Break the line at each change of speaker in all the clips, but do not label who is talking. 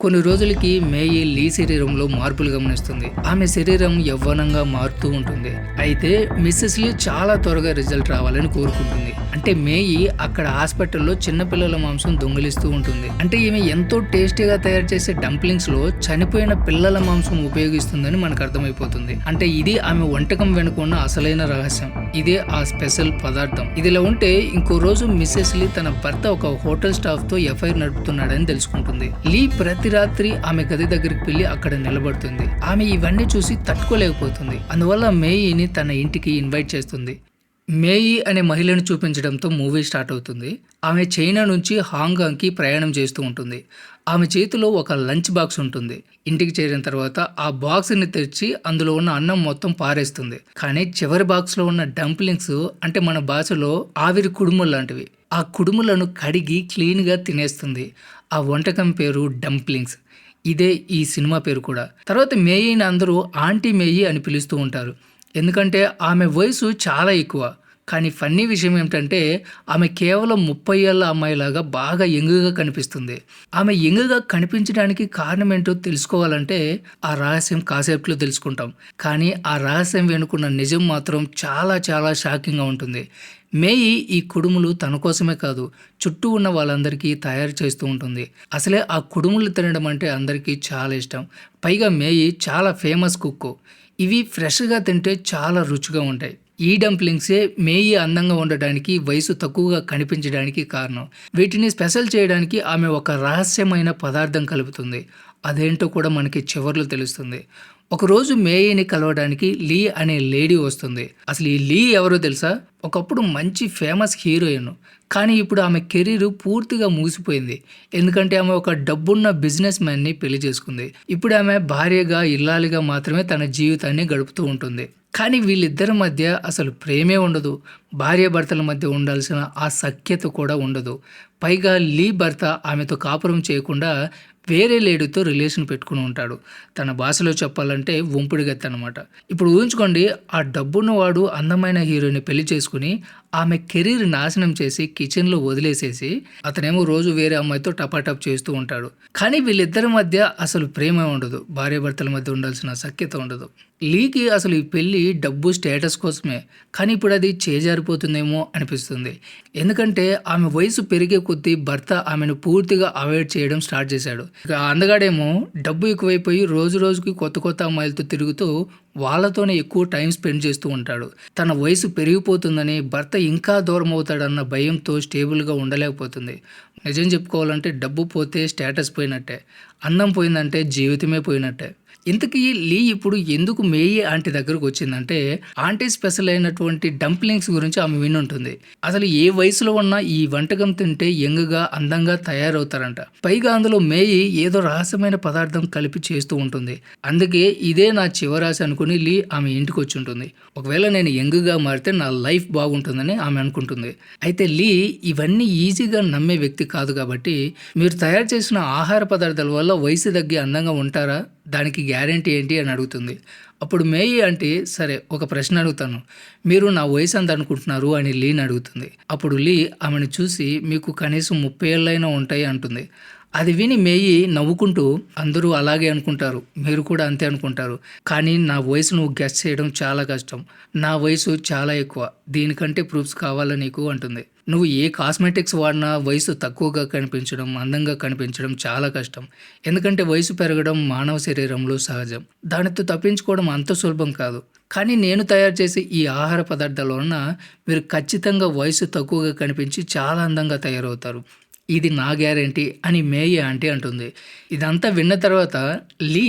కొన్ని రోజులకి మేయి లీ శరీరంలో మార్పులు గమనిస్తుంది. ఆమె శరీరం యవ్వనంగా మారుతూ ఉంటుంది. అయితే మిస్సెస్ లీ చాలా త్వరగా రిజల్ట్ రావాలని కోరుకుంటుంది. అంటే మేయి అక్కడ హాస్పిటల్లో చిన్నపిల్లల మాంసం దొంగిలిస్తూ ఉంటుంది. అంటే ఈమె ఎంతో టేస్టీగా తయారు చేసే డంప్లింగ్స్ లో చనిపోయిన పిల్లల మాంసం ఉపయోగిస్తుందని మనకు అర్థమైపోతుంది. అంటే ఇది ఆమె వంటకం వెనుక ఉన్న అసలైన రహస్యం. ఇదే ఆ స్పెషల్ పదార్థం. ఇదిలా ఉంటే ఇంకో రోజు మిస్సెస్ లీ తన భర్త ఒక హోటల్ స్టాఫ్ తో ఎఫ్ఐఆర్ నడుపుతున్నాడని తెలుసుకుంటుంది. లీ ప్రతి రాత్రి ఆమె గది దగ్గరికి వెళ్లి అక్కడ నిలబడుతుంది. ఆమె ఇవన్నీ చూసి తట్టుకోలేకపోతుంది. అందువల్ల మేయిని తన ఇంటికి ఇన్వైట్ చేస్తుంది. మేయి అనే మహిళను చూపించడంతో మూవీ స్టార్ట్ అవుతుంది. ఆమె చైనా నుంచి హాంకాంగ్ కి ప్రయాణం చేస్తూ ఉంటుంది. ఆమె చేతిలో ఒక లంచ్ బాక్స్ ఉంటుంది. ఇంటికి చేరిన తర్వాత ఆ బాక్స్ ని తెచ్చి అందులో ఉన్న అన్నం మొత్తం పారేస్తుంది. కానీ చివరి బాక్స్ లో ఉన్న డంప్లింగ్స్, అంటే మన భాషలో ఆవిరి కుడుములు లాంటివి, ఆ కుడుములను కడిగి క్లీన్ గా తినేస్తుంది. ఆ వంటకం పేరు డంప్లింగ్స్. ఇదే ఈ సినిమా పేరు కూడా. తర్వాత మేయిని అందరూ ఆంటీ మేయి అని పిలుస్తూ ఉంటారు. ఎందుకంటే ఆమె వయసు చాలా ఎక్కువ. కానీ ఫన్నీ విషయం ఏమిటంటే ఆమె కేవలం 30 ఏళ్ల అమ్మాయిలాగా బాగా యంగ్గా కనిపిస్తుంది. ఆమె యంగ్గా కనిపించడానికి కారణం ఏంటో తెలుసుకోవాలంటే ఆ రహస్యం కాసేపులో తెలుసుకుంటాం. కానీ ఆ రహస్యం వెనుకున్న నిజం మాత్రం చాలా చాలా షాకింగ్గా ఉంటుంది. మేయి ఈ కుడుములు తన కోసమే కాదు, చుట్టూ ఉన్న వాళ్ళందరికీ తయారు చేస్తూ ఉంటుంది. అసలే ఆ కుడుములు తినడం అంటే అందరికీ చాలా ఇష్టం. పైగా మేయి చాలా ఫేమస్ కుక్. ఇవి ఫ్రెష్గా తింటే చాలా రుచిగా ఉంటాయి. ఈ డంప్లింగ్సే మేయి అందంగా ఉండడానికి, వయసు తక్కువగా కనిపించడానికి కారణం. వీటిని స్పెషల్ చేయడానికి ఆమె ఒక రహస్యమైన పదార్థం కలుపుతుంది. అదేంటో కూడా మనకి చివర్లో తెలుస్తుంది. ఒకరోజు మేయిని కలవడానికి లీ అనే లేడీ వస్తుంది. అసలు ఈ లీ ఎవరో తెలుసా? ఒకప్పుడు మంచి ఫేమస్ హీరోయిన్. కానీ ఇప్పుడు ఆమె కెరీర్ పూర్తిగా ముగిసిపోయింది. ఎందుకంటే ఆమె ఒక డబ్బున్న బిజినెస్ మ్యాన్ని పెళ్లి చేసుకుంది. ఇప్పుడు ఆమె భార్యగా, ఇల్లాలిగా మాత్రమే తన జీవితాన్ని గడుపుతూ ఉంటుంది. కానీ వీళ్ళిద్దరి మధ్య అసలు ప్రేమే ఉండదు. భార్యాభర్తల మధ్య ఉండాల్సిన ఆ సఖ్యత కూడా ఉండదు. పైగా లీ భర్త ఆమెతో కాపురం చేయకుండా వేరే లేడీతో రిలేషన్ పెట్టుకుని ఉంటాడు. తన భాషలో చెప్పాలంటే వంపుడుగత్త అనమాట. ఇప్పుడు ఊహించుకోండి, ఆ డబ్బున్నవాడు అందమైన హీరోని పెళ్లి చేసుకుని ఆమె కెరీర్ నాశనం చేసి కిచెన్లో వదిలేసేసి అతనేమో రోజు వేరే అమ్మాయితో టపాటప్ చేస్తూ ఉంటాడు. కానీ వీళ్ళిద్దరి మధ్య అసలు ప్రేమ ఉండదు. భార్యాభర్తల మధ్య ఉండాల్సిన సఖ్యత ఉండదు. లీకి అసలు ఈ పెళ్లి డబ్బు, స్టేటస్ కోసమే. కానీ ఇప్పుడు అది చేజారిపోతుందేమో అనిపిస్తుంది. ఎందుకంటే ఆమె వయసు పెరిగే కొద్దీ భర్త ఆమెను పూర్తిగా అవాయిడ్ చేయడం స్టార్ట్ చేశాడు. ఇక ఆ అందగాడేమో డబ్బు ఎక్కువైపోయి రోజు రోజుకి కొత్త కొత్త అమ్మాయిలతో తిరుగుతూ వాళ్ళతోనే ఎక్కువ టైం స్పెండ్ చేస్తూ ఉంటాడు. తన వయసు పెరిగిపోతుందని, భర్త ఇంకా దూరం అవుతాడన్న భయంతో స్టేబుల్గా ఉండలేకపోతుంది. నిజం చెప్పుకోవాలంటే డబ్బు పోతే స్టేటస్ పోయినట్టే, అందం పోయిందంటే జీవితమే పోయినట్టే. ఇంతకీ లీ ఇప్పుడు ఎందుకు మేయి ఆంటీ దగ్గరకు వచ్చిందంటే, ఆంటీ స్పెషల్ అయినటువంటి డంప్లింగ్స్ గురించి ఆమె వినుంటుంది. అసలు ఏ వయసులో ఉన్నా ఈ వంటకం తింటే యంగ్గా, అందంగా తయారవుతారంట. పైగా అందులో మేయి ఏదో రహస్యమైన పదార్థం కలిపి చేస్తూ ఉంటుంది. అందుకే ఇదే నా చివరాశ అనుకుని లీ ఆమె ఇంటికి వచ్చి ఉంటుంది. ఒకవేళ నేను యంగ్గా మారితే నా లైఫ్ బాగుంటుందని ఆమె అనుకుంటుంది. అయితే లీ ఇవన్నీ ఈజీగా నమ్మే వ్యక్తి కాదు. కాబట్టి మీరు తయారు చేసిన ఆహార పదార్థాల వల్ల వయసు తగ్గి అందంగా ఉంటారా, దానికి గ్యారెంటీ ఏంటి అని అడుగుతుంది. అప్పుడు మేయి అంటే, సరే ఒక ప్రశ్న అడుగుతాను, మీరు నా వయసు ఎంత అనుకుంటున్నారు అని లీని అడుగుతుంది. అప్పుడు లీ ఆమెను చూసి మీకు కనీసం 30 ఏళ్ళైనా ఉంటాయి అంటుంది. అది విని మేయి నవ్వుకుంటూ, అందరూ అలాగే అనుకుంటారు, మీరు కూడా అంతే అనుకుంటారు, కానీ నా వయసు నువ్వు గెస్ చేయడం చాలా కష్టం. నా వయసు చాలా ఎక్కువ, దీనికంటే ప్రూఫ్స్ కావాలా నీకు అంటుంది. నువ్వు ఏ కాస్మెటిక్స్ వాడినా వయసు తక్కువగా కనిపించడం, అందంగా కనిపించడం చాలా కష్టం. ఎందుకంటే వయసు పెరగడం మానవ శరీరంలో సహజం. దానితో తప్పించుకోవడం అంత సులభం కాదు. కానీ నేను తయారు చేసే ఈ ఆహార పదార్థాల వలన మీరు ఖచ్చితంగా వయసు తక్కువగా కనిపించి చాలా అందంగా తయారవుతారు. ఇది నా గ్యారెంటీ అని మేయి ఆంటీ అంటుంది. ఇదంతా విన్న తర్వాత లీ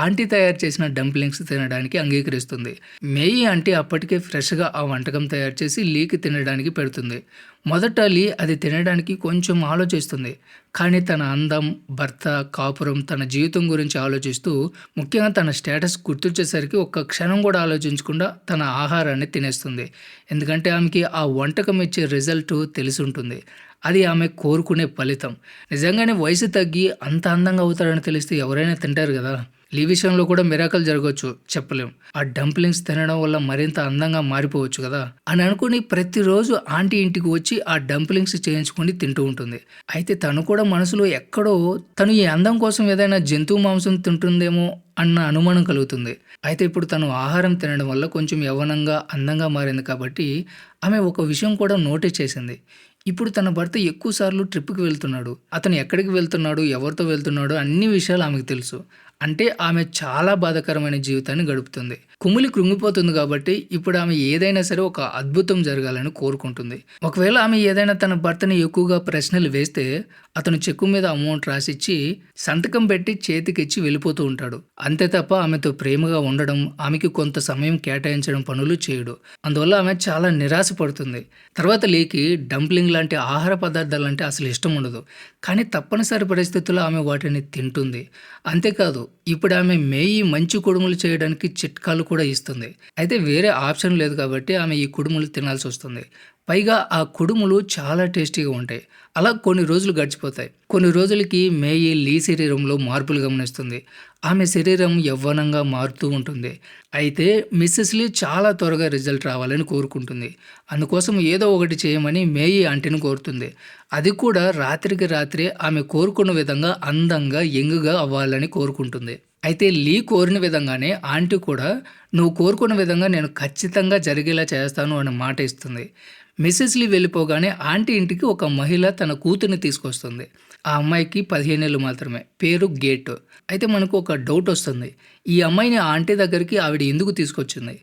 ఆంటీ తయారు చేసిన డంప్లింగ్స్ తినడానికి అంగీకరిస్తుంది. మేయి ఆంటీ అప్పటికే ఫ్రెష్గా ఆ వంటకం తయారు చేసి లీకి తినడానికి పెడుతుంది. మొదట లీ అది తినడానికి కొంచెం ఆలోచిస్తుంది. కానీ తన అందం, భర్త, కాపురం, తన జీవితం గురించి ఆలోచిస్తూ, ముఖ్యంగా తన స్టేటస్ గుర్తొచ్చేసరికి ఒక్క క్షణం కూడా ఆలోచించకుండా తన ఆహారాన్ని తినేస్తుంది. ఎందుకంటే ఆమెకి ఆ వంటకం ఇచ్చే రిజల్ట్ తెలిసి ఉంటుంది. అది ఆమె కోరుకునే ఫలితం. నిజంగానే వయసు తగ్గి అంత అందంగా అవుతాడని తెలిస్తే ఎవరైనా తింటారు కదా. లీ విషయంలో కూడా మిరాకల్ జరగవచ్చు, చెప్పలేం. ఆ డంప్లింగ్స్ తినడం వల్ల మరింత అందంగా మారిపోవచ్చు కదా అని అనుకుని ప్రతిరోజు ఆంటీ ఇంటికి వచ్చి ఆ డంప్లింగ్స్ చేయించుకొని తింటూ ఉంటుంది. అయితే తను కూడా మనసులో ఎక్కడో తను ఈ అందం కోసం ఏదైనా జంతువు మాంసం తింటుందేమో అన్న అనుమానం కలుగుతుంది. అయితే ఇప్పుడు తను ఆహారం తినడం వల్ల కొంచెం యవ్వనంగా, అందంగా మారింది కాబట్టి ఆమె ఒక విషయం కూడా నోటీస్ చేసింది. ఇప్పుడు తన భర్త ఎక్కువ సార్లు ట్రిప్‌కి వెళ్తున్నాడు. అతను ఎక్కడికి వెళ్తున్నాడు, ఎవరితో వెళ్తున్నాడో అన్ని విషయాలు ఆమెకు తెలుసు. అంటే ఆమె చాలా బాధాకరమైన జీవితాన్ని గడుపుతుంది. కుమిలి కృంగిపోతుంది కాబట్టి ఇప్పుడు ఆమె ఏదైనా సరే ఒక అద్భుతం జరగాలని కోరుకుంటుంది. ఒకవేళ ఆమె ఏదైనా తన భర్తని ఎక్కువగా ప్రశ్నలు వేస్తే అతను చెక్కు మీద అమౌంట్ రాసిచ్చి సంతకం పెట్టి చేతికిచ్చి వెళ్ళిపోతూ ఉంటాడు. అంతే తప్ప ఆమెతో ప్రేమగా ఉండడం, ఆమెకి కొంత సమయం కేటాయించడం పనులు చేయడు. అందువల్ల ఆమె చాలా నిరాశ పడుతుంది. తర్వాత లీకి డంప్లింగ్ లాంటి ఆహార పదార్థాలంటే అసలు ఇష్టం ఉండదు. కానీ తప్పనిసరి పరిస్థితుల్లో ఆమె వాటిని తింటుంది. అంతేకాదు ఇప్పుడు ఆమె మేయి మంచి కుడుములు చేయడానికి చిట్కాలు కూడా ఇస్తుంది. అయితే వేరే ఆప్షన్ లేదు కాబట్టి ఆమె ఈ కుడుములు తినాల్సి వస్తుంది. పైగా ఆ కుడుములు చాలా టేస్టీగా ఉంటాయి. అలా కొన్ని రోజులు గడిచిపోతాయి. కొన్ని రోజులకి మేయి లీ శరీరంలో మార్పులు గమనిస్తుంది. ఆమె శరీరం యవ్వనంగా మారుతూ ఉంటుంది. అయితే మిస్సెస్ లీ చాలా త్వరగా రిజల్ట్ రావాలని కోరుకుంటుంది. అందుకోసం ఏదో ఒకటి చేయమని మేయి ఆంటీని కోరుతుంది. అది కూడా రాత్రికి రాత్రే ఆమె కోరుకున్న విధంగా అందంగా, యంగ్‌గా అవ్వాలని కోరుకుంటుంది. అయితే లీ కోరిన విధంగానే ఆంటీ కూడా నువ్వు కోరుకున్న విధంగా నేను ఖచ్చితంగా జరిగేలా చేస్తాను అనే మాట ఇస్తుంది. మిసెస్ లీ వెళ్ళిపోగానే ఆంటీ ఇంటికి ఒక మహిళ తన కూతుర్ని తీసుకొస్తుంది. ఆ అమ్మాయికి 15 ఏళ్ళు మాత్రమే. పేరు గేట్. అయితే మనకు ఒక డౌట్ వస్తుంది. ఈ అమ్మాయిని ఆంటీ దగ్గరికి ఆవిడ ఎందుకు తీసుకొచ్చింది?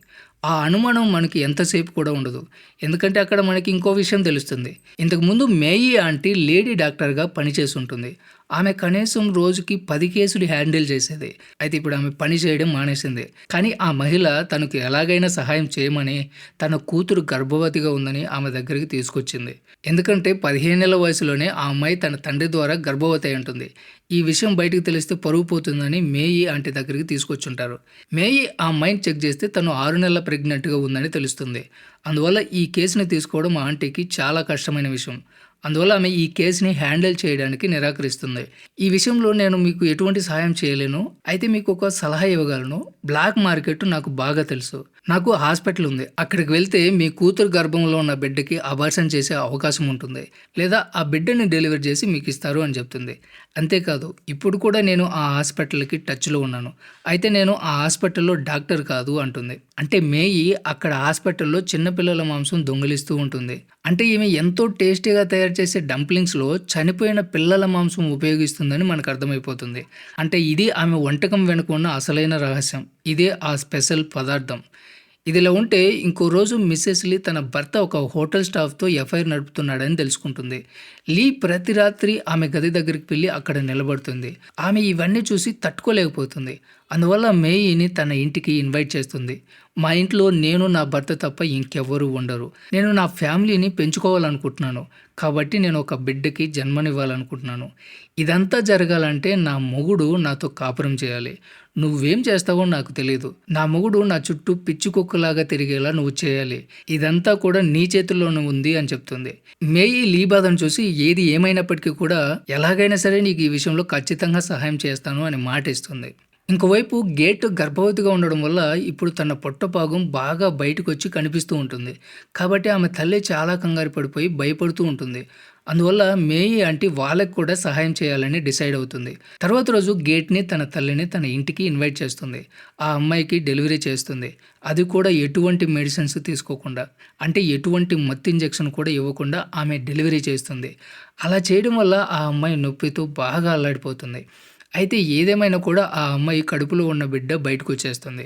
ఆ అనుమానం మనకి ఎంతసేపు కూడా ఉండదు. ఎందుకంటే అక్కడ మనకి ఇంకో విషయం తెలుస్తుంది. ఇంతకుముందు మేయి ఆంటీ లేడీ డాక్టర్గా పనిచేసి ఉంటుంది. ఆమె కనీసం రోజుకి 10 కేసులు హ్యాండిల్ చేసేది. అయితే ఇప్పుడు ఆమె పని చేయడం మానేసింది. కానీ ఆ మహిళ తనకు ఎలాగైనా సహాయం చేయమని, తన కూతురు గర్భవతిగా ఉందని ఆమె దగ్గరికి తీసుకొచ్చింది. ఎందుకంటే 15 ఏళ్ల వయసులోనే ఆ అమ్మాయి తన తండ్రి ద్వారా గర్భవతి అయి ఉంటుంది. ఈ విషయం బయటకు తెలిస్తే పరువు పోతుందని మేయి ఆంటీ దగ్గరికి తీసుకొచ్చుంటారు. మేయి ఆ అమ్మాయిని చెక్ చేస్తే తను 6 నెలల ప్రెగ్నెంట్గా ఉందని తెలుస్తుంది. అందువల్ల ఈ కేసుని తీసుకోవడం ఆ ఆంటీకి చాలా కష్టమైన విషయం. అందువల్ల ఆమె ఈ కేసుని హ్యాండిల్ చేయడానికి నిరాకరిస్తుంది. ఈ విషయంలో నేను మీకు ఎటువంటి సహాయం చేయలేను. అయితే మీకు ఒక సలహా ఇవ్వగలను. బ్లాక్ మార్కెట్ నాకు బాగా తెలుసు. నాకు హాస్పిటల్ ఉంది. అక్కడికి వెళ్తే మీ కూతురు గర్భంలో ఉన్న బిడ్డకి అబార్షన్ చేసే అవకాశం ఉంటుంది. లేదా ఆ బిడ్డని డెలివరీ చేసి మీకు ఇస్తారు అని చెప్తుంది. అంతేకాదు ఇప్పుడు కూడా నేను ఆ హాస్పిటల్కి టచ్లో ఉన్నాను. అయితే నేను ఆ హాస్పిటల్లో డాక్టర్ కాదు అంటుంది. అంటే మేయి అక్కడ హాస్పిటల్లో చిన్నపిల్లల మాంసం దొంగిలిస్తూ ఉంటుంది. అంటే ఈమె ఎంతో టేస్టీగా తయారు చేసే డంప్లింగ్స్లో చనిపోయిన పిల్లల మాంసం ఉపయోగిస్తుందని మనకు అర్థమైపోతుంది. అంటే ఇది ఆమె వంటకం వెనుక ఉన్న అసలైన రహస్యం. ఇదే ఆ స్పెషల్ పదార్థం. ఇదిలా ఉంటే ఇంకో రోజు మిసెస్ లీ తన భర్త ఒక హోటల్ స్టాఫ్తో ఎఫ్ఐఆర్ నడుపుతున్నాడని తెలుసుకుంటుంది. లీ ప్రతి రాత్రి ఆమె గది దగ్గరికి వెళ్ళి అక్కడ నిలబడుతుంది. ఆమె ఇవన్నీ చూసి తట్టుకోలేకపోతుంది. అందువల్ల మేయిని తన ఇంటికి ఇన్వైట్ చేస్తుంది. మా ఇంట్లో నేను, నా భర్త తప్ప ఇంకెవ్వరూ ఉండరు. నేను నా ఫ్యామిలీని పెంచుకోవాలనుకుంటున్నాను. కాబట్టి నేను ఒక బిడ్డకి జన్మనివ్వాలనుకుంటున్నాను. ఇదంతా జరగాలంటే నా మొగుడు నాతో కాపురం చేయాలి. నువ్వేం చేస్తావో నాకు తెలియదు. నా మొగుడు నా చుట్టూ పిచ్చి కుక్కలాగా తిరిగేలా నువ్వు చేయాలి. ఇదంతా కూడా నీ చేతుల్లోనే ఉంది అని చెప్తుంది. మేయి లీ బాధను చూసి ఏది ఏమైనప్పటికీ కూడా ఎలాగైనా సరే నీకు ఈ విషయంలో ఖచ్చితంగా సహాయం చేస్తాను అని మాట ఇస్తుంది. ఇంకోవైపు గేట్ గర్భవతిగా ఉండడం వల్ల ఇప్పుడు తన పొట్టపాగం బాగా బయటకు వచ్చి కనిపిస్తూ ఉంటుంది. కాబట్టి ఆమె తల్లి చాలా కంగారు పడిపోయి భయపడుతూ ఉంటుంది. అందువల్ల మేయి ఆంటీ వాళ్ళకి కూడా సహాయం చేయాలని డిసైడ్ అవుతుంది. తర్వాత రోజు గేట్ని తన తల్లిని తన ఇంటికి ఇన్వైట్ చేస్తుంది. ఆ అమ్మాయికి డెలివరీ చేస్తుంది. అది కూడా ఎటువంటి మెడిసిన్స్ తీసుకోకుండా, అంటే ఎటువంటి మత్తు ఇంజెక్షన్ కూడా ఇవ్వకుండా ఆమె డెలివరీ చేస్తుంది. అలా చేయడం వల్ల ఆ అమ్మాయి నొప్పితో బాగా అల్లాడిపోతుంది. అయితే ఏదేమైనా కూడా ఆ అమ్మాయి కడుపులో ఉన్న బిడ్డ బయటకు వచ్చేస్తుంది.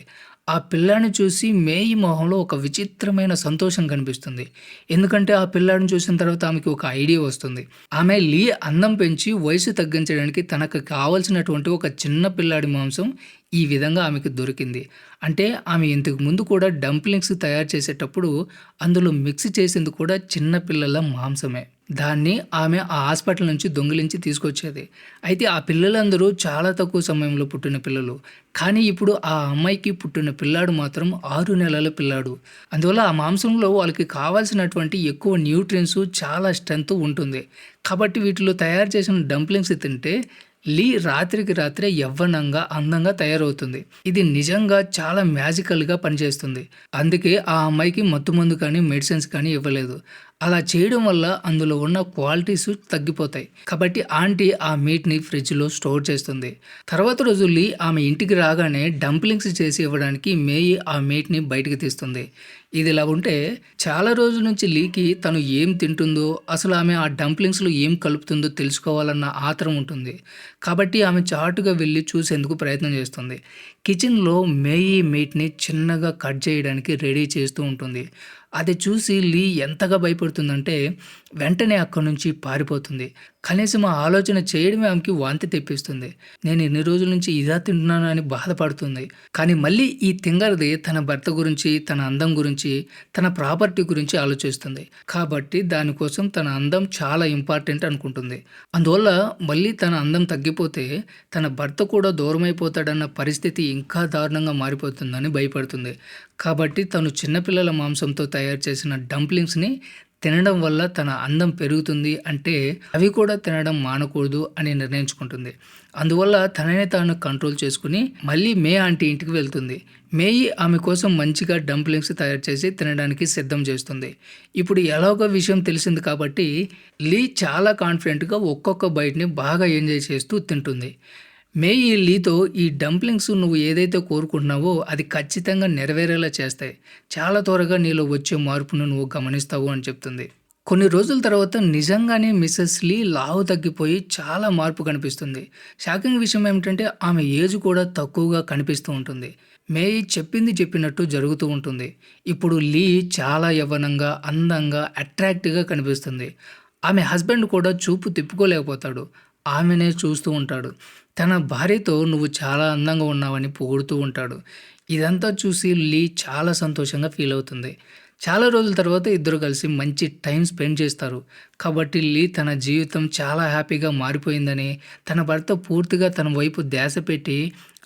ఆ పిల్లాడిని చూసి మేయి మొహంలో ఒక విచిత్రమైన సంతోషం కనిపిస్తుంది. ఎందుకంటే ఆ పిల్లాడిని చూసిన తర్వాత ఆమెకి ఒక ఐడియా వస్తుంది. ఆమె లీ అందం పెంచి వయసు తగ్గించడానికి తనకు కావలసినటువంటి ఒక చిన్న పిల్లాడి మాంసం ఈ విధంగా ఆమెకు దొరికింది. అంటే ఆమె ఇంతకు ముందు కూడా డంప్లింగ్స్ తయారు చేసేటప్పుడు అందులో మిక్స్ చేసింది కూడా చిన్న పిల్లల మాంసమే. దాన్ని ఆమె ఆ హాస్పిటల్ నుంచి దొంగిలించి తీసుకొచ్చేది. అయితే ఆ పిల్లలందరూ చాలా తక్కువ సమయంలో పుట్టిన పిల్లలు. కానీ ఇప్పుడు ఆ అమ్మాయికి పుట్టిన పిల్లాడు మాత్రం 6 నెలల పిల్లాడు. అందువల్ల ఆ మాంసంలో వాళ్ళకి కావాల్సినటువంటి ఎక్కువ న్యూట్రియన్స్, చాలా స్ట్రెంత్ ఉంటుంది. కాబట్టి వీటిలో తయారు చేసిన డంప్లింగ్స్ తింటే లీ రాత్రికి రాత్రే యవ్వనంగా, అందంగా తయారవుతుంది. ఇది నిజంగా చాలా మ్యాజికల్‌గా పనిచేస్తుంది. అందుకే ఆ అమ్మాయికి మత్తుమందు కానీ, మెడిసిన్స్ కానీ ఇవ్వలేదు. అలా చేయడం వల్ల అందులో ఉన్న క్వాలిటీస్ తగ్గిపోతాయి. కాబట్టి ఆంటీ ఆ మీట్‌ని ఫ్రిడ్జ్‌లో స్టోర్ చేస్తుంది. తర్వాత రోజు లీ ఆమె ఇంటికి రాగానే డంప్లింగ్స్ చేసి ఇవ్వడానికి మేయి ఆ మీట్‌ని బయటికి తీస్తుంది. ఇదిలా ఉంటే చాలా రోజుల నుంచి లీకి తను ఏం తింటుందో, అసలు ఆమె ఆ డంప్లింగ్స్‌లో ఏం కలుపుతుందో తెలుసుకోవాలన్న ఆత్రం ఉంటుంది. కాబట్టి ఆమె చాటుగా వెళ్లి చూసేందుకు ప్రయత్నం చేస్తుంది. కిచెన్‌లో మేయి మీట్‌ని చిన్నగా కట్ చేయడానికి రెడీ చేస్తూ ఉంటుంది. అది చూసి లీ ఎంతగా భయపడుతుందంటే వెంటనే అక్కడి నుంచి పారిపోతుంది. కనీసం ఆ ఆలోచన చేయడమే ఆమెకి వాంతి తెప్పిస్తుంది. నేను ఎన్ని రోజుల నుంచి ఇదా తింటున్నాను అని బాధపడుతుంది. కానీ మళ్ళీ ఈ తింగరది తన భర్త గురించి, తన అందం గురించి, తన ప్రాపర్టీ గురించి ఆలోచిస్తుంది. కాబట్టి దానికోసం తన అందం చాలా ఇంపార్టెంట్ అనుకుంటుంది. అందువల్ల మళ్ళీ తన అందం తగ్గిపోతే తన భర్త కూడా దూరమైపోతాడన్న పరిస్థితి ఇంకా దారుణంగా మారిపోతుందని భయపడుతుంది. కాబట్టి తను చిన్నపిల్లల మాంసంతో తయారు చేసిన డంప్లింగ్స్‌ని తినడం వల్ల తన అందం పెరుగుతుంది అంటే అవి కూడా తినడం మానకూడదు అని నిర్ణయించుకుంటుంది. అందువల్ల తనని తాను కంట్రోల్ చేసుకుని మళ్ళీ మే ఆంటీ ఇంటికి వెళ్తుంది. మేయి ఆమె కోసం మంచిగా డంప్లింగ్స్ తయారు చేసి తినడానికి సిద్ధం చేస్తుంది. ఇప్పుడు ఎలాగో విషయం తెలిసింది కాబట్టి లీ చాలా కాన్ఫిడెంట్‌గా ఒక్కొక్క బైట్‌ని బాగా ఎంజాయ్ చేస్తూ తింటుంది. మేయి లీతో ఈ డంప్లింగ్స్ నువ్వు ఏదైతే కోరుకుంటున్నావో అది ఖచ్చితంగా నెరవేరేలా చేస్తాయి. చాలా త్వరగా నీలో వచ్చే మార్పును నువ్వు గమనిస్తావు అని చెప్తుంది. కొన్ని రోజుల తర్వాత నిజంగానే మిసెస్ లీ లావు తగ్గిపోయి చాలా మార్పు కనిపిస్తుంది. షాకింగ్ విషయం ఏమిటంటే ఆమె ఏజ్ కూడా తక్కువగా కనిపిస్తూ ఉంటుంది. మేయి చెప్పింది చెప్పినట్టు జరుగుతూ ఉంటుంది. ఇప్పుడు లీ చాలా యవ్వనంగా, అందంగా, అట్రాక్టివ్‌గా కనిపిస్తుంది. ఆమె హస్బెండ్ కూడా చూపు తిప్పుకోలేకపోతాడు. ఆమెనే చూస్తూ ఉంటాడు. తన భార్యతో నువ్వు చాలా అందంగా ఉన్నావని పొగుడుతూ ఉంటాడు. ఇదంతా చూసి లీ చాలా సంతోషంగా ఫీల్ అవుతుంది. చాలా రోజుల తర్వాత ఇద్దరు కలిసి మంచి టైం స్పెండ్ చేస్తారు. కాబట్టి లీ తన జీవితం చాలా హ్యాపీగా మారిపోయిందని, తన భర్త పూర్తిగా తన వైపు ధ్యాస పెట్టి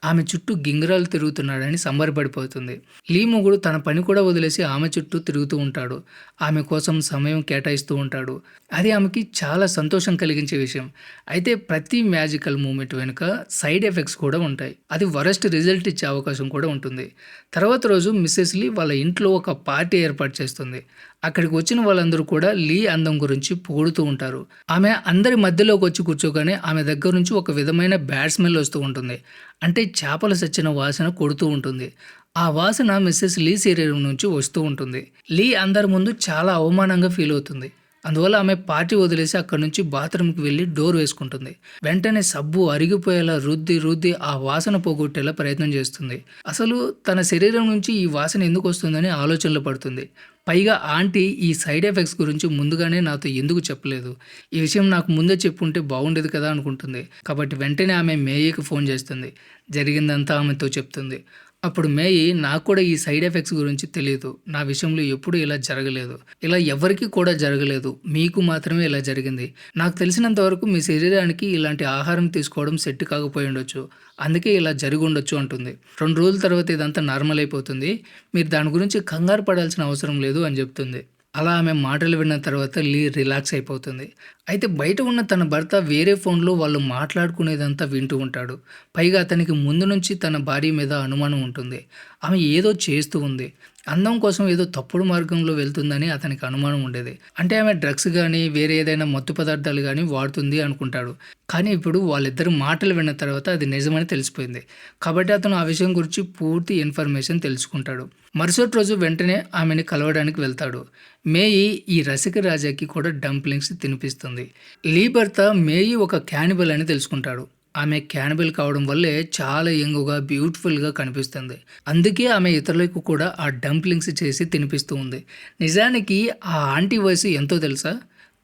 ఆమె చుట్టూ గింగిరాలు తిరుగుతున్నాడని సంబరపడిపోతుంది. లీ మొగుడు తన పని కూడా వదిలేసి ఆమె చుట్టూ తిరుగుతూ ఉంటాడు. ఆమె కోసం సమయం కేటాయిస్తూ ఉంటాడు. అది ఆమెకి చాలా సంతోషం కలిగించే విషయం. అయితే ప్రతి మ్యాజికల్ మూమెంట్ వెనుక సైడ్ ఎఫెక్ట్స్ కూడా ఉంటాయి. అది వరస్ట్ రిజల్ట్ ఇచ్చే అవకాశం కూడా ఉంటుంది. తర్వాత రోజు మిసెస్ లీ వాళ్ళ ఇంట్లో ఒక పార్టీ ఏర్పాటు చేస్తుంది. అక్కడికి వచ్చిన వాళ్ళందరూ కూడా లీ అందం గురించి పొగుడుతూ ఉంటారు. ఆమె అందరి మధ్యలోకి వచ్చి కూర్చోగానే ఆమె దగ్గర నుంచి ఒక విధమైన బ్యాడ్ స్మెల్ వస్తూ ఉంటుంది. అంటే చేపలు సచ్చిన వాసన కొడుతూ ఉంటుంది. ఆ వాసన మిసెస్ లీ శరీరం నుంచి వస్తూ ఉంటుంది. లీ అందరి ముందు చాలా అవమానంగా ఫీల్ అవుతుంది. అందువల్ల ఆమె పార్టీ వదిలేసి అక్కడి నుంచి బాత్రూమ్కి వెళ్ళి డోర్ వేసుకుంటుంది. వెంటనే సబ్బు అరిగిపోయేలా రుద్ది రుద్ది ఆ వాసన పోగొట్టేలా ప్రయత్నం చేస్తుంది. అసలు తన శరీరం నుంచి ఈ వాసన ఎందుకు వస్తుందని ఆలోచనలు పడుతుంది. పైగా ఆంటీ ఈ సైడ్ ఎఫెక్ట్స్ గురించి ముందుగానే నాతో ఎందుకు చెప్పలేదు, ఈ విషయం నాకు ముందే చెప్పుంటే బాగుండేది కదా అనుకుంటుంది. కాబట్టి వెంటనే ఆమె మేయికి ఫోన్ చేస్తుంది. జరిగిందంతా ఆమెతో చెప్తుంది. అప్పుడు మేయి నాకు కూడా ఈ సైడ్ ఎఫెక్ట్స్ గురించి తెలియదు. నా విషయంలో ఎప్పుడూ ఇలా జరగలేదు. ఇలా ఎవరికీ కూడా జరగలేదు. మీకు మాత్రమే ఇలా జరిగింది. నాకు తెలిసినంత వరకు మీ శరీరానికి ఇలాంటి ఆహారం తీసుకోవడం సెట్ కాకపోయి ఉండొచ్చు. అందుకే ఇలా జరిగి ఉండొచ్చు అంటుంది. 2 రోజుల తర్వాత ఇదంతా నార్మల్ అయిపోతుంది. మీరు దాని గురించి కంగారు పడాల్సిన అవసరం లేదు అని చెప్తుంది. అలా ఆమె మాటలు విన్న తర్వాత లీ రిలాక్స్ అయిపోతుంది. అయితే బయట ఉన్న తన భర్త వేరే ఫోన్లో వాళ్ళు మాట్లాడుకునేదంతా వింటూ ఉంటాడు. పైగా అతనికి ముందు నుంచి తన భార్య మీద అనుమానం ఉంటుంది. ఆమె ఏదో చేస్తూ ఉంది. అందం కోసం ఏదో తప్పుడు మార్గంలో వెళ్తుందని అతనికి అనుమానం ఉండేది. అంటే ఆమె డ్రగ్స్ కానీ వేరే ఏదైనా మత్తు పదార్థాలు కానీ వాడుతుంది అనుకుంటాడు. కానీ ఇప్పుడు వాళ్ళిద్దరు మాటలు విన్న తర్వాత అది నిజమని తెలిసిపోయింది. కాబట్టి అతను ఆ విషయం గురించి పూర్తి ఇన్ఫర్మేషన్ తెలుసుకుంటాడు. మరుసటి రోజు వెంటనే ఆమెని కలవడానికి వెళ్తాడు. మేయి ఈ రసిక రాజాకి కూడా డంప్లింగ్స్ తినిపిస్తుంది. లీ భర్త మేయి ఒక క్యానిబల్ అని తెలుసుకుంటాడు. ఆమె క్యానిబల్ కావడం వల్లే చాలా యంగ్గా, బ్యూటిఫుల్గా కనిపిస్తుంది. అందుకే ఆమె ఇతరులకు కూడా ఆ డంప్లింగ్స్ చేసి తినిపిస్తూ ఉంది. నిజానికి ఆ ఆంటీ వయసు ఎంతో తెలుసా?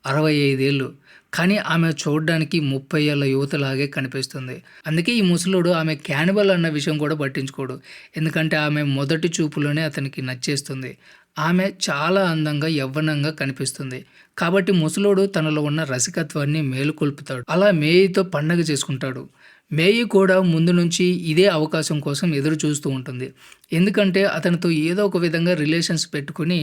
65 ఏళ్ళు. కానీ ఆమె చూడడానికి 30 ఏళ్ల యువతలాగే కనిపిస్తుంది. అందుకే ఈ ముసలోడు ఆమె క్యానిబల్ అన్న విషయం కూడా పట్టించుకోడు. ఎందుకంటే ఆమె మొదటి చూపులోనే అతనికి నచ్చేస్తుంది. ఆమె చాలా అందంగా, యవ్వనంగా కనిపిస్తుంది. కాబట్టి ముసలోడు తనలో ఉన్న రసికత్వాన్ని మేలుకొల్పుతాడు. అలా మేయితో పండగ చేసుకుంటాడు. మేయి కూడా ముందు నుంచి ఇదే అవకాశం కోసం ఎదురు చూస్తూ ఉంటుంది. ఎందుకంటే అతనితో ఏదో ఒక విధంగా రిలేషన్స్ పెట్టుకొని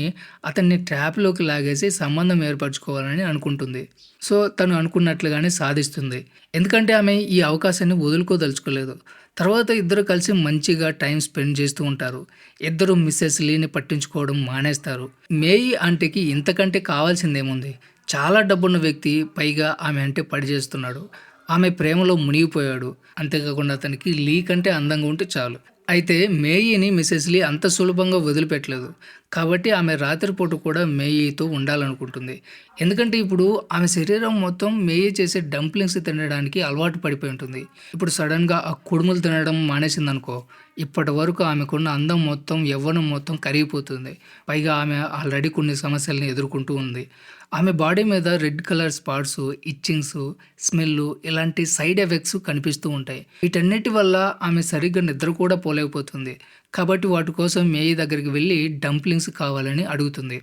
అతన్ని ట్రాప్‌లోకి లాగేసి సంబంధం ఏర్పరచుకోవాలని అనుకుంటుంది. సో, తను అనుకున్నట్లుగానే సాధిస్తుంది. ఎందుకంటే ఆమె ఈ అవకాశాన్ని వదులుకోదలుచుకోలేదు. తర్వాత ఇద్దరు కలిసి మంచిగా టైం స్పెండ్ చేస్తూ ఉంటారు. ఇద్దరు మిసెస్ లీని పట్టించుకోవడం మానేస్తారు. మేయి ఆంటీకి ఇంతకంటే కావాల్సిందేముంది? చాలా డబ్బున్న వ్యక్తి, పైగా ఆమె అంటే పడి చేస్తున్నాడు. ఆమె ప్రేమలో మునిగిపోయాడు. అంతేకాకుండా అతనికి లీ కంటే అందంగా ఉంటే చాలు. అయితే మేయిని మిసెస్ లీ అంత సులభంగా వదిలిపెట్టలేదు. కాబట్టి ఆమె రాత్రిపూట కూడా మేయితో ఉండాలనుకుంటుంది. ఎందుకంటే ఇప్పుడు ఆమె శరీరం మొత్తం మేయి చేసే డంప్లింగ్స్ తినడానికి అలవాటు పడిపోయి ఉంటుంది. ఇప్పుడు సడన్‌గా ఆ కుడుములు తినడం మానేసిందనుకో, ఇప్పటి వరకు ఆమెకున్న అందం మొత్తం, యవ్వనం మొత్తం కరిగిపోతుంది. పైగా ఆమె ఆల్రెడీ కొన్ని సమస్యల్ని ఎదుర్కొంటూ ఉంది. ఆమె బాడీ మీద red colour spots, itchings, smell ఇలాంటి సైడ్ ఎఫెక్ట్స్ కనిపిస్తూ ఉంటాయి. వీటన్నిటి వల్ల ఆమె సరిగ్గా నిద్ర కూడా పోలేకపోతుంది. కాబట్టి వాటి కోసం మేయి దగ్గరికి వెళ్ళి డంప్లింగ్స్ కావాలని అడుగుతుంది.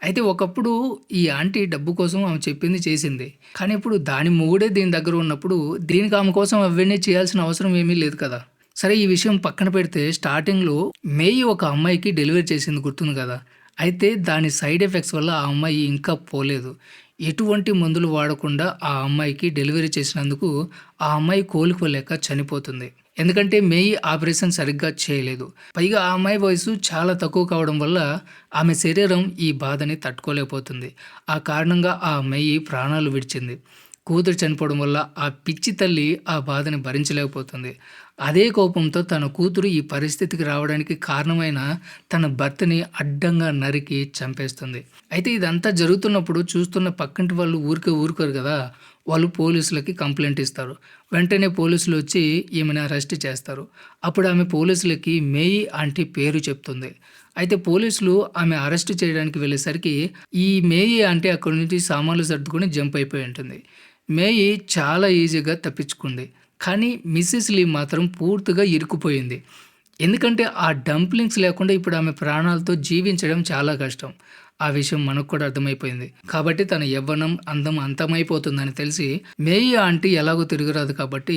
అయితే ఒకప్పుడు ఈ ఆంటీ డబ్బు కోసం ఆమె చెప్పింది చేసింది. కానీ ఇప్పుడు దాని మొగుడే దీని దగ్గర ఉన్నప్పుడు దీనికి ఆమె కోసం అవన్నీ చేయాల్సిన అవసరం ఏమీ లేదు కదా! సరే, ఈ విషయం పక్కన పెడితే స్టార్టింగ్‌లో మేయి ఒక అమ్మాయికి డెలివరీ చేసింది గుర్తుంది కదా! అయితే దాని సైడ్ ఎఫెక్ట్స్ వల్ల ఆ అమ్మాయి ఇంకా పోలేదు. ఎటువంటి మందులు వాడకుండా ఆ అమ్మాయికి డెలివరీ చేసినందుకు ఆ అమ్మాయి కోలుకోలేక చనిపోతుంది. ఎందుకంటే మేయి ఆపరేషన్ సరిగ్గా చేయలేదు. పైగా ఆ అమ్మాయి వయసు చాలా తక్కువ కావడం వల్ల ఆమె శరీరం ఈ బాధని తట్టుకోలేకపోతుంది. ఆ కారణంగా ఆ అమ్మాయి ప్రాణాలు విడిచింది. కూతురు చనిపోవడం వల్ల ఆ పిచ్చి తల్లి ఆ బాధని భరించలేకపోతుంది. అదే కోపంతో తన కూతురు ఈ పరిస్థితికి రావడానికి కారణమైన తన భర్తని అడ్డంగా నరికి చంపేస్తుంది. అయితే ఇదంతా జరుగుతున్నప్పుడు చూస్తున్న పక్కింటి వాళ్ళు ఊరుకోరు కదా! వాళ్ళు పోలీసులకి కంప్లైంట్ ఇస్తారు. వెంటనే పోలీసులు వచ్చి ఈమెను అరెస్ట్ చేస్తారు. అప్పుడు ఆమె పోలీసులకి మేయి ఆంటీ పేరు చెప్తుంది. అయితే పోలీసులు ఆమె అరెస్ట్ చేయడానికి వెళ్ళేసరికి ఈ మేయి ఆంటీ అక్కడి నుంచి సామాన్లు సర్దుకొని జంప్ అయిపోయి ఉంటుంది. మేయి చాలా ఈజీగా తప్పించుకుంది. కానీ మిసెస్ లీ మాత్రం పూర్తిగా ఇరుక్కుపోయింది. ఎందుకంటే ఆ డంప్లింగ్స్ లేకుండా ఇప్పుడు ఆమె ప్రాణాలతో జీవించడం చాలా కష్టం. ఆ విషయం మనకు కూడా అర్థమైపోయింది. కాబట్టి తన యవ్వనం, అందం అంతమైపోతుందని తెలిసి మేయి ఆంటీ ఎలాగో తిరగరాదు కాబట్టి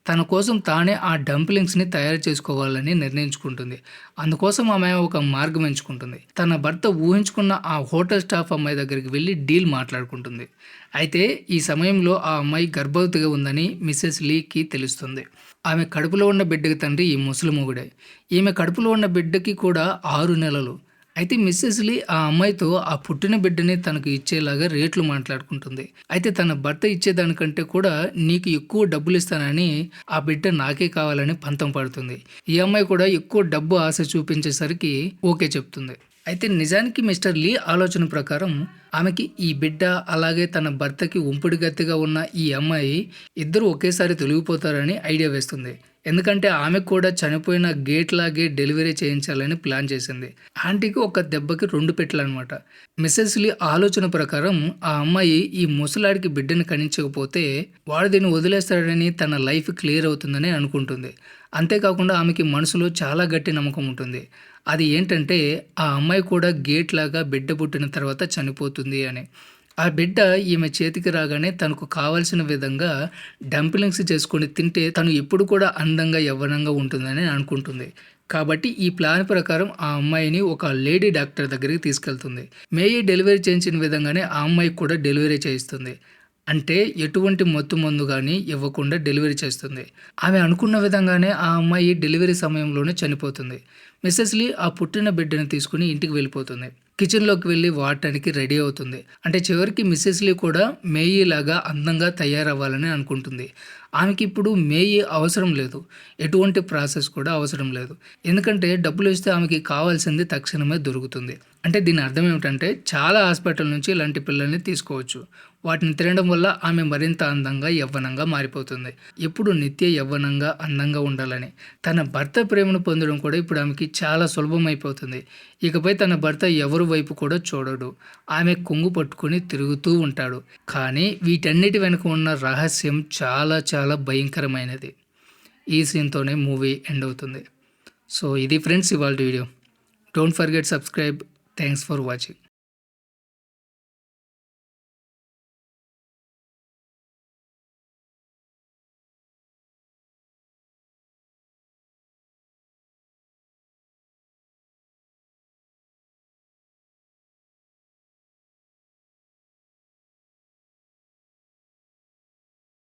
తన కోసం తానే ఆ డంప్లింగ్స్‌ని తయారు చేసుకోవాలని నిర్ణయించుకుంటుంది. అందుకోసం ఆమె ఒక మార్గం ఎంచుకుంటుంది. తన భర్త ఊహించుకున్న ఆ హోటల్ స్టాఫ్ అమ్మాయి దగ్గరికి వెళ్ళి డీల్ మాట్లాడుకుంటుంది. అయితే ఈ సమయంలో ఆ అమ్మాయి గర్భవతిగా ఉందని మిసెస్ లీకి తెలుస్తుంది. ఆమె కడుపులో ఉన్న బిడ్డకి తండ్రి ఈ ముసలి మొగుడే. ఈమె కడుపులో ఉన్న బిడ్డకి కూడా 6 నెలలు. అయితే మిసెస్ లీ ఆ అమ్మాయితో ఆ పుట్టిన బిడ్డని తనకు ఇచ్చేలాగా రేట్లు మాట్లాడుకుంటుంది. అయితే తన భర్త ఇచ్చేదానికంటే కూడా నీకు ఎక్కువ డబ్బులు ఇస్తానని ఆ బిడ్డ నాకే కావాలని పంతం పడుతుంది. ఈ అమ్మాయి కూడా ఎక్కువ డబ్బు ఆశ చూపించేసరికి ఓకే చెప్తుంది. అయితే నిజానికి మిస్టర్ లీ ఆలోచన ప్రకారం ఆమెకి ఈ బిడ్డ, అలాగే తన భర్తకి ఉంపుడు గత్తెగా ఉన్న ఈ అమ్మాయి ఇద్దరు ఒకేసారి తొలగిపోతారని ఐడియా వేస్తుంది. ఎందుకంటే ఆమె కూడా చనిపోయిన గేట్ లాగే డెలివరీ చేయించాలని ప్లాన్ చేసింది. ఆంటీకి ఒక దెబ్బకి 2 పెట్టెలనమాట. మిసెస్ లీ ఆలోచన ప్రకారం ఆ అమ్మాయి ఈ ముసలాడికి బిడ్డని కనించకపోతే వాడు దీన్ని వదిలేస్తాడని, తన లైఫ్ క్లియర్ అవుతుందని అనుకుంటుంది. అంతేకాకుండా ఆమెకి మనసులో చాలా గట్టి నమ్మకం ఉంటుంది. అది ఏంటంటే ఆ అమ్మాయి కూడా గేట్ లాగా బిడ్డ పుట్టిన తర్వాత చనిపోతుంది అని. ఆ బిడ్డ ఈమె చేతికి రాగానే తనకు కావాల్సిన విధంగా డంప్లింగ్స్ చేసుకొని తింటే తను ఎప్పుడు కూడా అందంగా, యవ్వనంగా ఉంటుందని అనుకుంటుంది. కాబట్టి ఈ ప్లాన్ ప్రకారం ఆ అమ్మాయిని ఒక లేడీ డాక్టర్ దగ్గరికి తీసుకెళ్తుంది. మేయి డెలివరీ చేయించిన విధంగానే ఆ అమ్మాయికి కూడా డెలివరీ చేయిస్తుంది. అంటే ఎటువంటి మత్తు మందు కానీ ఇవ్వకుండా డెలివరీ చేస్తుంది. ఆమె అనుకున్న విధంగానే ఆ అమ్మాయి డెలివరీ సమయంలోనే చనిపోతుంది. మిసెస్ లీ ఆ పుట్టిన బిడ్డని తీసుకుని ఇంటికి వెళ్ళిపోతుంది. కిచెన్లోకి వెళ్ళి వాడటానికి రెడీ అవుతుంది. అంటే చివరికి మిసెస్ లీ కూడా మేయి లాగా అందంగా తయారవ్వాలని అనుకుంటుంది. ఆమెకి ఇప్పుడు మేయి అవసరం లేదు. ఎటువంటి ప్రాసెస్ కూడా అవసరం లేదు. ఎందుకంటే డబ్బులు ఇస్తే ఆమెకి కావాల్సింది తక్షణమే దొరుకుతుంది. అంటే దీని అర్థం ఏమిటంటే చాలా హాస్పిటల్ నుంచి ఇలాంటి పిల్లల్ని తీసుకోవచ్చు. వాటిని తినడం వల్ల ఆమె మరింత అందంగా, యవ్వనంగా మారిపోతుంది. ఎప్పుడు నిత్య యవ్వనంగా, అందంగా ఉండాలని. తన భర్త ప్రేమను పొందడం కూడా ఇప్పుడు ఆమెకి చాలా సులభమైపోతుంది. ఇకపై తన భర్త ఎవరి వైపు కూడా చూడడు. ఆమె కొంగు పట్టుకొని తిరుగుతూ ఉంటాడు. కానీ వీటన్నిటి వెనుక ఉన్న రహస్యం చాలా చాలా భయంకరమైనది. ఈ సీన్తోనే మూవీ ఎండ్ అవుతుంది. సో ఇది ఫ్రెండ్స్ ఇవాల్టి video. Don't forget subscribe. Thanks for watching.